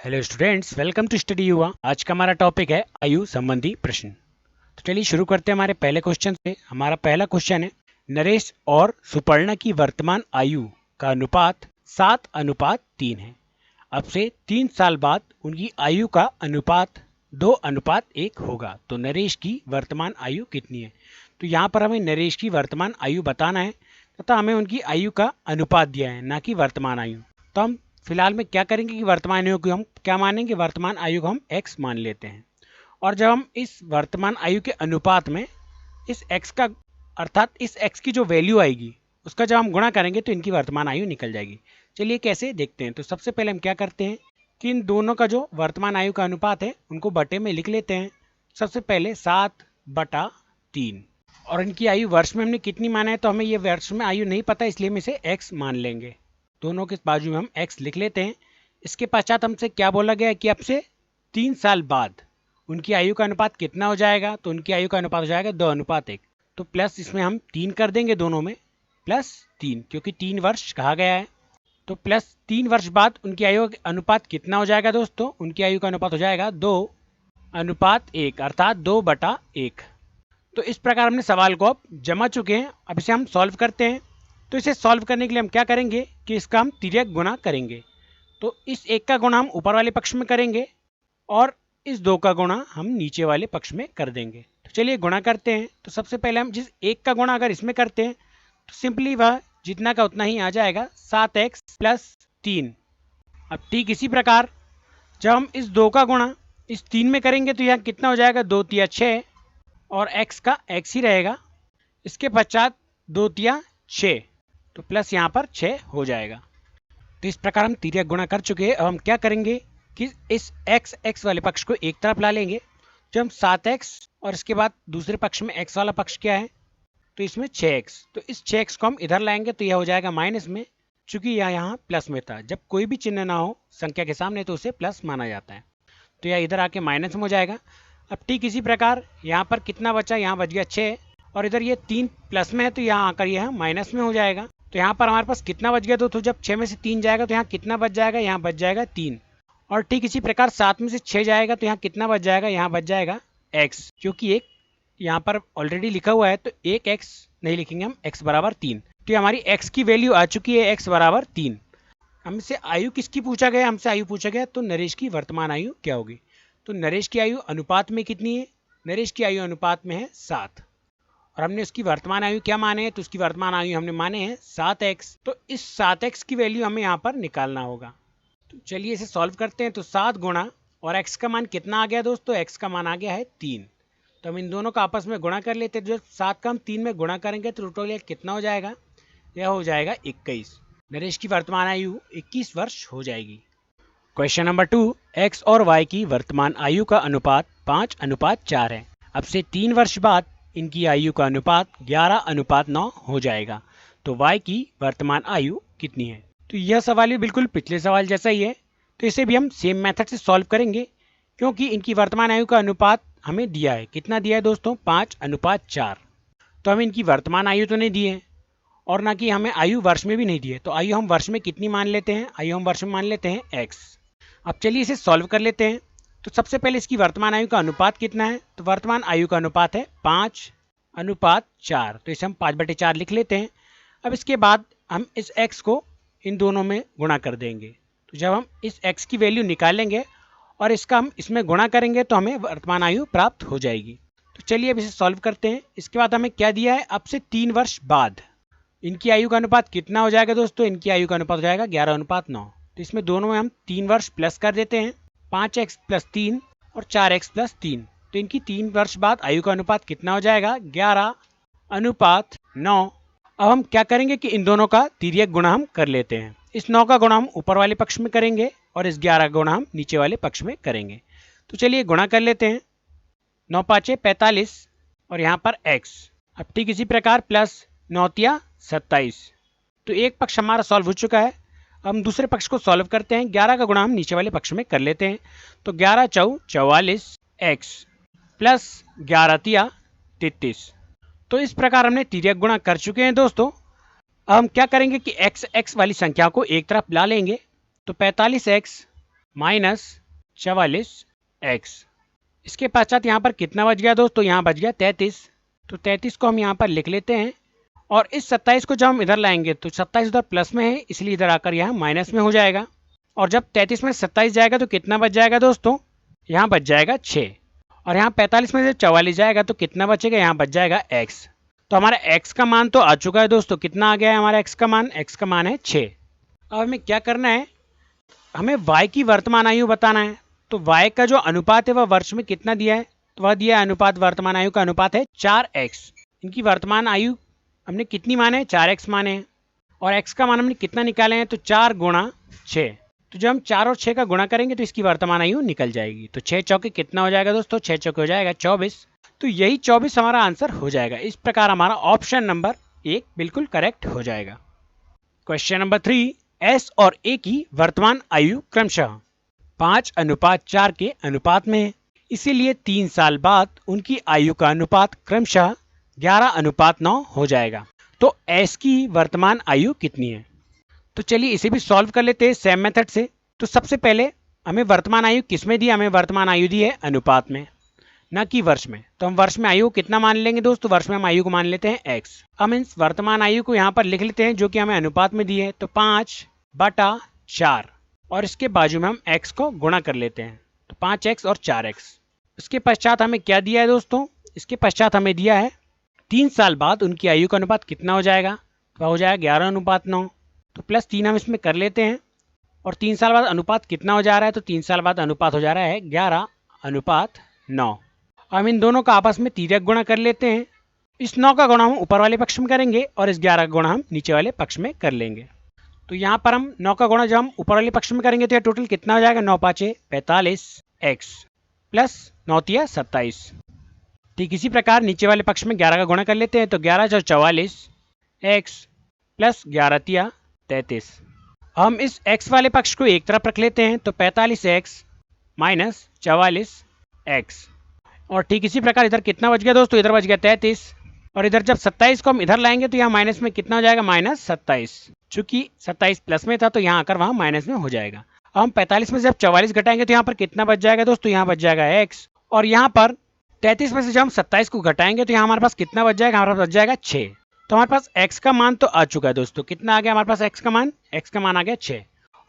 Hello students, welcome to study Yuva. आज का हमारा टॉपिक है आयु संबंधी प्रश्न। तो चलिए शुरू करते हैं हमारे पहले क्वेश्चन से। हमारा पहला क्वेश्चन है, नरेश और सुपर्णा की वर्तमान आयु का अनुपात 7:3 है। अब से 3 साल बाद उनकी आयु का अनुपात 2:1 होगा। तो नरेश की वर्तमान आयु कितनी है? तो यहाँ पर हमें नरेश की वर्तमान आयु बताना है तथा हमें उनकी आयु का अनुपात दिया है, ना कि वर्तमान आयु। तो हम फिलहाल में क्या करेंगे कि वर्तमान आयु को हम क्या मानेंगे, वर्तमान आयु को हम x मान लेते हैं। और जब हम इस वर्तमान आयु के अनुपात में इस x का अर्थात इस x की जो वैल्यू आएगी उसका जब हम गुणा करेंगे तो इनकी वर्तमान आयु निकल जाएगी। चलिए कैसे देखते हैं। तो सबसे पहले हम क्या करते हैं कि इन दोनों का जो वर्तमान आयु का अनुपात है उनको बटे में लिख लेते हैं। सबसे पहले 7/3 और इनकी आयु वर्ष में हमने कितनी माना है, तो हमें ये वर्ष में आयु नहीं पता, इसलिए हम इसे x मान लेंगे। दोनों के बाजू में हम x लिख लेते हैं। इसके पश्चात हमसे क्या बोला गया है कि अब से 3 साल बाद उनकी आयु का अनुपात कितना हो जाएगा। तो उनकी आयु का अनुपात हो जाएगा 2:1। तो प्लस इसमें हम 3 कर देंगे, दोनों में +3, क्योंकि 3 वर्ष कहा गया है। तो +3 वर्ष बाद उनकी आयु का अनुपात कितना हो जाएगा दोस्तों? उनकी आयु का अनुपात हो जाएगा 2:1 अर्थात 2/1। तो इस प्रकार हमने सवाल को अब जमा चुके हैं। अब इसे हम सॉल्व करते हैं। तो इसे सॉल्व करने के लिए हम क्या करेंगे कि इसका हम तिर्यक गुणा करेंगे। तो इस 1 का गुणा हम ऊपर वाले पक्ष में करेंगे और इस 2 का गुणा हम नीचे वाले पक्ष में कर देंगे। तो चलिए गुणा करते हैं। तो सबसे पहले हम जिस 1 का गुणा अगर इसमें करते हैं तो सिंपली वह जितना का उतना ही आ जाएगा, 7x + 3। अब ठीक इसी प्रकार जब हम इस 2 का गुणा इस 3 में करेंगे तो यहाँ कितना हो जाएगा, 2 × 6 और x का x ही रहेगा। इसके पश्चात 2 × 6 तो प्लस यहाँ पर 6 हो जाएगा। तो इस प्रकार हम तिर्यक गुणा कर चुके हैं। अब हम क्या करेंगे कि इस x वाले पक्ष को एक तरफ ला लेंगे। जब हम 7x और इसके बाद दूसरे पक्ष में x वाला पक्ष क्या है, तो इसमें 6x, तो इस 6x को हम इधर लाएंगे तो यह हो जाएगा माइनस में, चूंकि यह यहाँ प्लस में था। जब कोई भी चिन्ह ना हो संख्या के सामने तो उसे प्लस माना जाता है। तो यह इधर आके माइनस में हो जाएगा। अब ठीक इसी प्रकार यहाँ पर कितना बचा, यहाँ बच गया 6 और इधर ये 3 प्लस में है तो यहाँ आकर यह माइनस में हो जाएगा। तो यहाँ पर हमारे पास कितना बच गया दोस्तों, जब 6 में से 3 जाएगा तो यहाँ कितना बच जाएगा, यहाँ बच जाएगा 3। और ठीक इसी प्रकार 7 में से 6 जाएगा तो यहाँ कितना बच जाएगा, यहाँ बच जाएगा x, क्योंकि एक यहाँ पर ऑलरेडी लिखा हुआ है तो एक x नहीं लिखेंगे हम, x = 3। तो हमारी x की वैल्यू आ चुकी है, x = 3। हमसे आयु किसकी पूछा गया, हमसे आयु पूछा गया तो नरेश की वर्तमान आयु क्या होगी। तो नरेश की आयु अनुपात में कितनी है, नरेश की आयु अनुपात में है 7 और हमने उसकी वर्तमान आयु क्या माने हैं, तो उसकी वर्तमान आयु हमने माने हैं 7x। तो इस 7x की वैल्यू हमें यहाँ पर निकालना होगा। तो चलिए इसे सॉल्व करते हैं। तो 7 गुणा और x का मान कितना आ गया दोस्तों, x का मान आ गया है 3। तो हम इन दोनों का आपस में गुणा कर लेते हैं। जो 7 का हम 3 में गुणा करेंगे तो टोटल कितना हो जाएगा, यह हो जाएगा 21। नरेश की वर्तमान आयु 21 वर्ष हो जाएगी। क्वेश्चन नंबर 2, x और y की वर्तमान आयु का अनुपात 5:4 है। अब से 3 वर्ष बाद इनकी आयु का अनुपात 11:9 हो जाएगा। तो y की वर्तमान आयु कितनी है। तो यह सवाल भी बिल्कुल पिछले सवाल जैसा ही है। तो इसे भी हम सेम मेथड से सॉल्व करेंगे, क्योंकि इनकी वर्तमान आयु का अनुपात हमें दिया है। कितना दिया है दोस्तों, 5:4। तो हमें इनकी वर्तमान आयु तो नहीं दी है और ना कि हमें आयु वर्ष में भी नहीं दी है। तो आयु हम वर्ष में कितनी मान लेते हैं, आयु हम वर्ष में मान लेते हैं x। अब चलिए इसे सॉल्व कर लेते हैं। तो सबसे पहले इसकी वर्तमान आयु का अनुपात कितना है, तो वर्तमान आयु का अनुपात है 5:4। तो इसे हम 5/4 लिख लेते हैं। अब इसके बाद हम इस x को इन दोनों में गुणा कर देंगे। तो जब हम इस x की वैल्यू निकालेंगे और इसका हम इसमें गुणा करेंगे तो हमें वर्तमान आयु प्राप्त हो जाएगी। तो चलिए अब इसे सॉल्व करते हैं। इसके बाद हमें क्या दिया है, अब से 3 वर्ष बाद इनकी आयु का अनुपात कितना हो जाएगा दोस्तों, इनकी आयु का अनुपात हो जाएगा 11:9। तो इसमें दोनों में हम 3 वर्ष प्लस कर देते हैं, 5x + 3 और 4x + 3। तो इनकी 3 वर्ष बाद आयु का अनुपात कितना हो जाएगा, 11:9। अब हम क्या करेंगे कि इन दोनों का तिर्यक गुणा हम कर लेते हैं। इस 9 का गुणा हम ऊपर वाले पक्ष में करेंगे और इस 11 का गुणा हम नीचे वाले पक्ष में करेंगे। तो चलिए गुणा कर लेते हैं। 9 × 5 = 45 और यहाँ पर x। अब ठीक इसी प्रकार प्लस 9 × 27। तो एक पक्ष हमारा सॉल्व हो चुका है। हम दूसरे पक्ष को सॉल्व करते हैं। 11 का गुणा हम नीचे वाले पक्ष में कर लेते हैं। तो 11 × 4 = 44 x प्लस 11 × 3 = 33। तो इस प्रकार हमने तिर्यक गुणा कर चुके हैं दोस्तों। अब हम क्या करेंगे कि x वाली संख्या को एक तरफ ला लेंगे। तो 45x माइनस 44x। इसके पश्चात यहाँ पर कितना बच गया दोस्तों, यहाँ बच गया 33। तो 33 को हम यहाँ पर लिख लेते हैं और इस 27 को जब हम इधर लाएंगे तो 27 उधर प्लस में है, इसलिए इधर आकर यहाँ माइनस में हो जाएगा। और जब 33 में 27 जाएगा तो कितना बच जाएगा दोस्तों, यहाँ बच जाएगा 6। और यहाँ 45 में से 44 जाएगा तो कितना बचेगा, यहाँ बच जाएगा x। तो हमारा x का मान तो आ चुका है दोस्तों। कितना आ गया है हमारा x का मान, x का मान है 6। अब हमें क्या करना है, हमें y की वर्तमान आयु बताना है। तो y का जो अनुपात है वह वर्ष में कितना दिया है, तो वह दिया है अनुपात वर्तमान आयु का अनुपात है 4x। इनकी वर्तमान आयु हमने कितनी माने, 4x माने हैं। और x का मान हमने कितना निकाले हैं, तो 4 गुणा 6। तो जब हम 4 और 6 का गुणा करेंगे तो इसकी वर्तमान आयु निकल जाएगी। तो 6 चौके कितना हो जाएगा दोस्तों, 6 चौके हो जाएगा 24। तो यही 24 हमारा आंसर हो जाएगा। इस प्रकार हमारा ऑप्शन नंबर 1 बिल्कुल करेक्ट हो जाएगा। क्वेश्चन नंबर 3, S और A की वर्तमान आयु क्रमशः 5:4 के अनुपात में है, इसीलिए 3 साल बाद उनकी आयु का अनुपात क्रमशः 11:9 हो जाएगा। तो S की वर्तमान आयु कितनी है। तो चलिए इसे भी सॉल्व कर लेते हैं सेम मेथड से। तो सबसे पहले हमें वर्तमान आयु किस में दी है, हमें वर्तमान आयु दी है अनुपात में, न कि वर्ष में। तो हम वर्ष में आयु कितना मान लेंगे दोस्तों, वर्ष में हम आयु को मान लेते हैं x। हम इस वर्तमान आयु को यहाँ पर लिख लेते हैं जो कि हमें अनुपात में दी है। तो 5/4 और इसके बाजू में हम x को गुणा कर लेते हैं। तो 5x और 4x। इसके पश्चात हमें क्या दिया है दोस्तों, इसके पश्चात हमें दिया है 3 साल बाद उनकी आयु का अनुपात कितना हो जाएगा, वह हो जाएगा 11:9। तो +3 हम इसमें कर लेते हैं। और 3 साल बाद अनुपात कितना हो जा रहा है, तो 3 साल बाद अनुपात हो जा रहा है 11:9। हम इन दोनों का आपस में तिर्यक गुणा कर लेते हैं। इस 9 का गुणा हम ऊपर वाले पक्ष में करेंगे और इस 11 का गुणा हम नीचे वाले पक्ष में कर लेंगे। तो यहाँ पर हम 9 का गुणा जब हम ऊपर वाले पक्ष में करेंगे तो यह टोटल कितना हो जाएगा, 9×5 = 45x प्लस 9×3 = 27। ठीक इसी प्रकार नीचे वाले पक्ष में 11 का गुणा कर लेते हैं। तो 11×4 = 44x प्लस 11×3 = 33। हम इस x वाले पक्ष को एक तरफ रख लेते हैं। तो 45x माइनस 44x। और ठीक इसी प्रकार इधर कितना बच गया दोस्तों, इधर बच गया 33। और इधर जब 27 को हम इधर लाएंगे तो यहाँ माइनस में कितना हो जाएगा, -27। चूंकि 27 प्लस में था तो यहाँ आकर वहाँ माइनस में हो जाएगा। अब हम 45 में से जब 44 घटाएंगे तो यहाँ पर कितना बच जाएगा दोस्तों, यहाँ बच जाएगा x। और यहाँ पर 33 में से जब हम 27 को घटाएंगे तो यहाँ हमारे पास कितना बच जाएगा, हमारे पास बच जाएगा 6। तो हमारे पास x का मान तो आ चुका है दोस्तों। कितना आ गया हमारे पास x का मान, x का मान आ गया 6।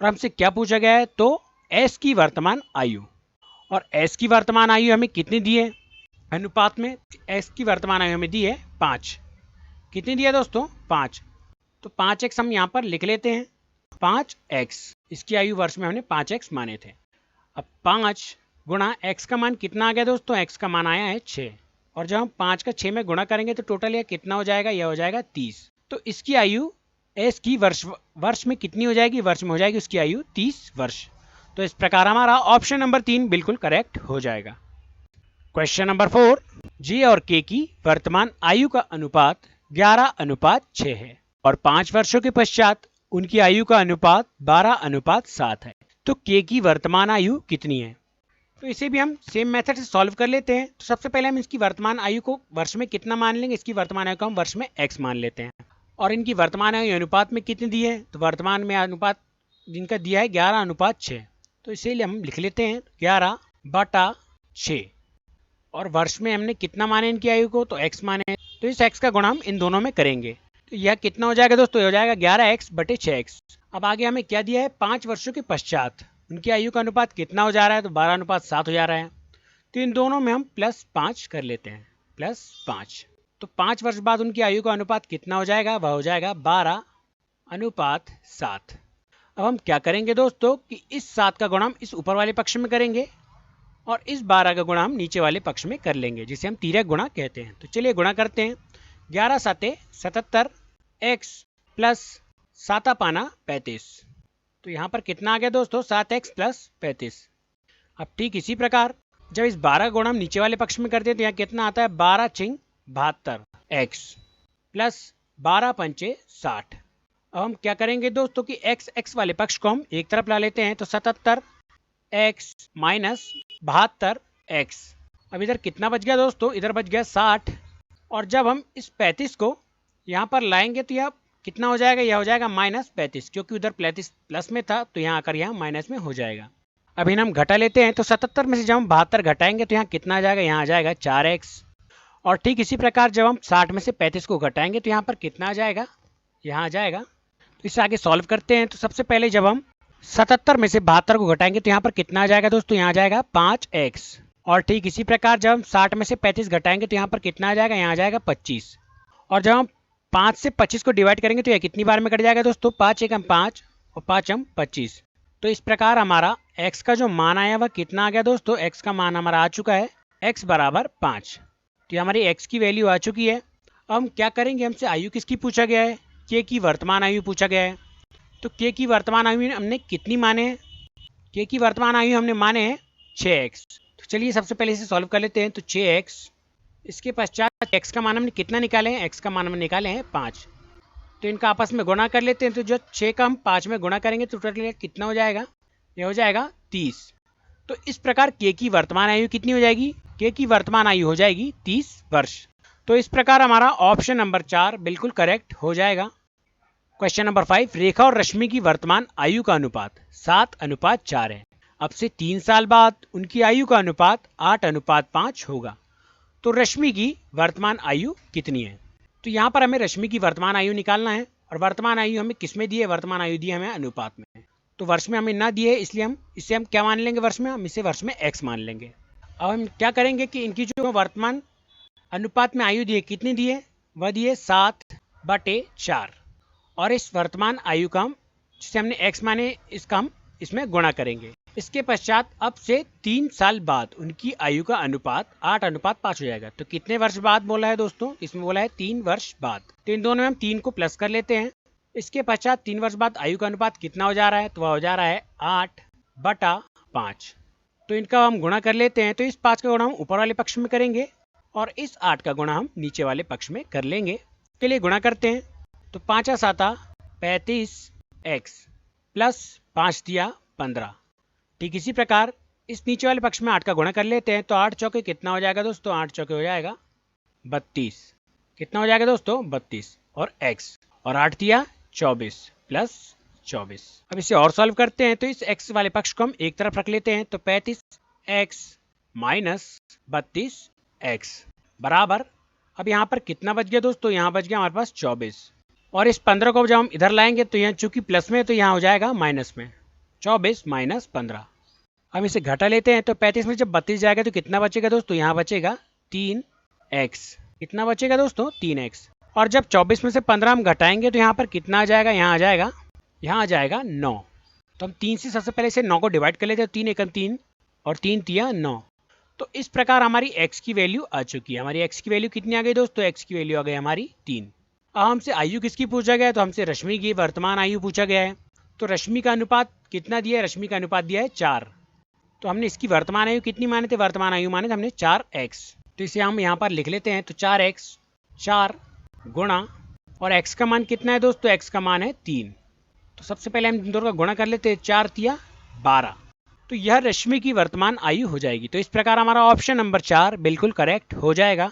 और हमसे क्या पूछा गया है, तो s की वर्तमान आयु। और s की वर्तमान आयु हमें कितनी दी है अनुपात में, s की वर्तमान आयु हमें दी है 5। कितनी दी है दोस्तों, 5। तो 5x हम यहाँ पर लिख लेते हैं। 5x, इसकी आयु वर्ष में हमने 5x माने थे। अब 5 गुणा x का मान कितना आ गया दोस्तों, x का मान आया है 6। और जब हम 5 का 6 में गुणा करेंगे तो टोटल यह कितना हो जाएगा, यह हो जाएगा 30। तो इसकी आयु s की वर्ष में कितनी हो जाएगी, वर्ष में हो जाएगी उसकी आयु 30 वर्ष। तो इस प्रकार हमारा ऑप्शन नंबर 3 बिल्कुल करेक्ट हो जाएगा। क्वेश्चन नंबर 4, J और K की वर्तमान आयु का अनुपात 11:6 है और 5 वर्षों के पश्चात उनकी आयु का अनुपात 12:7 है। तो K की वर्तमान आयु कितनी है। तो इसे भी हम सेम मेथड से सॉल्व कर लेते हैं। तो सबसे पहले हम इसकी वर्तमान आयु को वर्ष में कितना मान लेंगे, इसकी वर्तमान आयु को हम वर्ष में x मान लेते हैं। और इनकी वर्तमान आयु अनुपात में कितनी दी है, तो वर्तमान में अनुपात जिनका दिया है 11:6। तो इसीलिए हम लिख लेते हैं 11/6। और वर्ष में हमने कितना माने इनकी आयु को, तो x माने। तो इस x का गुणा हम इन दोनों में करेंगे। तो यह कितना हो जाएगा दोस्तों, हो जाएगा 11x/6x। अब आगे हमें क्या दिया है, 5 वर्षों के पश्चात उनकी आयु का अनुपात कितना हो जा रहा है, तो 12:7 हो जा रहा है। तो इन दोनों में हम +5 कर लेते हैं, +5। तो 5 वर्ष बाद उनकी आयु का अनुपात कितना हो जाएगा, वह हो जाएगा 12:7। अब हम क्या करेंगे दोस्तों कि इस 7 का गुणा हम इस ऊपर वाले पक्ष में करेंगे और इस 12 का गुणा हम नीचे वाले पक्ष में कर लेंगे, जिसे हम तिर्यक गुणा कहते हैं। तो चलिए गुणा करते हैं। 11×7 = 77 x प्लस 7 35। तो यहाँ पर कितना आ गया दोस्तों, 7x + 35। अब ठीक इसी प्रकार जब इस 12 का गुणा हम नीचे वाले पक्ष में करते हैं तो यहाँ कितना आता है, 12×6 = 72 x प्लस 12×5 = 60। अब हम क्या करेंगे दोस्तों कि x वाले पक्ष को हम एक तरफ ला लेते हैं। तो 77x - 72x। अब इधर कितना बच गया दोस्तों, इधर बच गया 60। और जब हम इस 35 को यहाँ पर लाएंगे तो यह कितना हो जाएगा, यह हो जाएगा -35, क्योंकि उधर 35 प्लस में था तो यहाँ आकर यहाँ माइनस में हो जाएगा। अभी हम घटा लेते हैं, तो 77 में से जब हम 72 घटाएंगे तो यहाँ कितना आ जाएगा, यहाँ आ जाएगा 4x। और ठीक इसी प्रकार जब हम 60 में से 35 को घटाएंगे तो यहाँ पर कितना आ जाएगा, यहाँ आ जाएगा। तो इससे आगे सॉल्व करते हैं। तो सबसे पहले जब हम 77 में से 72 को घटाएंगे तो यहाँ पर कितना आ जाएगा दोस्तों, यहाँ आ जाएगा 5x। और ठीक इसी प्रकार जब हम 60 में से 35 घटाएंगे तो यहाँ पर कितना आ जाएगा, यहाँ आ जाएगा 25। और जब हम 5 से 25 को डिवाइड करेंगे तो यह कितनी बार में कट जाएगा दोस्तों, 5 एकम 5 और 5 हम 25। तो इस प्रकार हमारा x का जो मान आया वह कितना आ गया दोस्तों, x का मान हमारा आ चुका है x बराबर 5। तो हमारी x की वैल्यू आ चुकी है। अब हम क्या करेंगे, हमसे आयु किसकी पूछा गया है, k की वर्तमान आयु पूछा गया है। तो k की वर्तमान आयु हमने कितनी माने हैं, k की वर्तमान आयु हमने माने हैं 6x। तो चलिए सबसे पहले इसे सॉल्व कर लेते हैं। तो 6x, इसके पश्चात x का मान हमने कितना निकाले हैं, x का मान हमने निकाले हैं 5। तो इनका आपस में गुणा कर लेते हैं। तो जो 6 का हम 5 में गुणा करेंगे तो टोटल कितना हो जाएगा, ये हो जाएगा 30। तो इस प्रकार k की वर्तमान आयु कितनी हो जाएगी, k की वर्तमान आयु हो जाएगी 30 वर्ष। तो इस प्रकार हमारा ऑप्शन नंबर 4 बिल्कुल करेक्ट हो जाएगा। क्वेश्चन नंबर 5, रेखा और रश्मि की वर्तमान आयु का अनुपात 7:4 है। अब से 3 साल बाद उनकी आयु का अनुपात 8:5 होगा। तो रश्मि की वर्तमान आयु कितनी है। तो यहाँ पर हमें रश्मि की वर्तमान आयु निकालना है। और वर्तमान आयु हमें किस में दी है, वर्तमान आयु दी है हमें अनुपात में। तो वर्ष में हमें ना दी है, इसलिए हम इसे क्या मान लेंगे, वर्ष में हम इसे वर्ष में x मान लेंगे। अब हम क्या करेंगे कि इनकी जो वर्तमान अनुपात में आयु दी है कितनी दी है, वह दी है 7/4। और इस वर्तमान आयु का हम, जिसे हमने x माने, इसका हम इसमें गुणा करेंगे। इसके पश्चात अब से 3 साल बाद उनकी आयु का अनुपात 8:5 हो जाएगा। तो कितने वर्ष बाद बोला है दोस्तों, इसमें बोला है 3 वर्ष बाद। तो इन दोनों में हम 3 को प्लस कर लेते हैं। इसके पश्चात 3 वर्ष बाद आयु का अनुपात कितना हो जा रहा है, तो वह हो जा रहा है 8/5। तो इनका हम गुणा कर लेते हैं। तो इस 5 का गुणा हम ऊपर वाले पक्ष में करेंगे और इस 8 का गुणा हम नीचे वाले पक्ष में कर लेंगे। चलिए गुणा करते हैं। तो 5 7 35x प्लस 5 दिया 15। ठीक इसी प्रकार इस नीचे वाले पक्ष में 8 का गुणा कर लेते हैं। तो 8 चौके कितना हो जाएगा दोस्तों, 8 चौके हो जाएगा 32। कितना हो जाएगा दोस्तों, 32 और x, और 8 दिया 24 प्लस 24। अब इसे और सॉल्व करते हैं। तो इस x वाले पक्ष को हम एक तरफ रख लेते हैं। तो 35x माइनस 32x बराबर, अब यहाँ पर कितना बच गया दोस्तों, यहाँ बच गया हमारे पास 24। और इस 15 को जब हम इधर लाएंगे तो यहाँ चूंकि प्लस में है तो यहाँ हो जाएगा माइनस में, 24 माइनस 15। हम इसे घटा लेते हैं। तो 35 में जब 32 जाएगा तो कितना बचेगा दोस्तों, यहाँ बचेगा 3x। कितना बचेगा दोस्तों, 3x। और जब 24 में से 15 हम घटाएंगे तो यहाँ पर कितना आ जाएगा, यहाँ आ जाएगा 9। तो हम 3 से सबसे पहले से 9 को डिवाइड कर लेते हैं। 3 एकम 3 और 3 तिया 9। तो इस प्रकार हमारी x की वैल्यू आ चुकी है। हमारी x की वैल्यू कितनी आ गई दोस्तों, x की वैल्यू आ गई हमारी 3। अब हमसे आयु किसकी पूछा गया है, तो हमसे रश्मि की वर्तमान आयु पूछा गया है। तो रश्मि का अनुपात कितना दिया है, रश्मि का अनुपात दिया है 4। तो हमने इसकी वर्तमान आयु कितनी माने थे, वर्तमान आयु माने थे हमने 4x। तो इसे हम यहाँ पर लिख लेते हैं। तो 4x 4 गुणा, और x का मान कितना है दोस्तों, x का मान है 3। तो सबसे पहले हम इन दोनों का गुणा कर लेते हैं। 4 तिया 12। तो यह रश्मि की वर्तमान आयु हो जाएगी। तो इस प्रकार हमारा ऑप्शन नंबर 4 बिल्कुल करेक्ट हो जाएगा।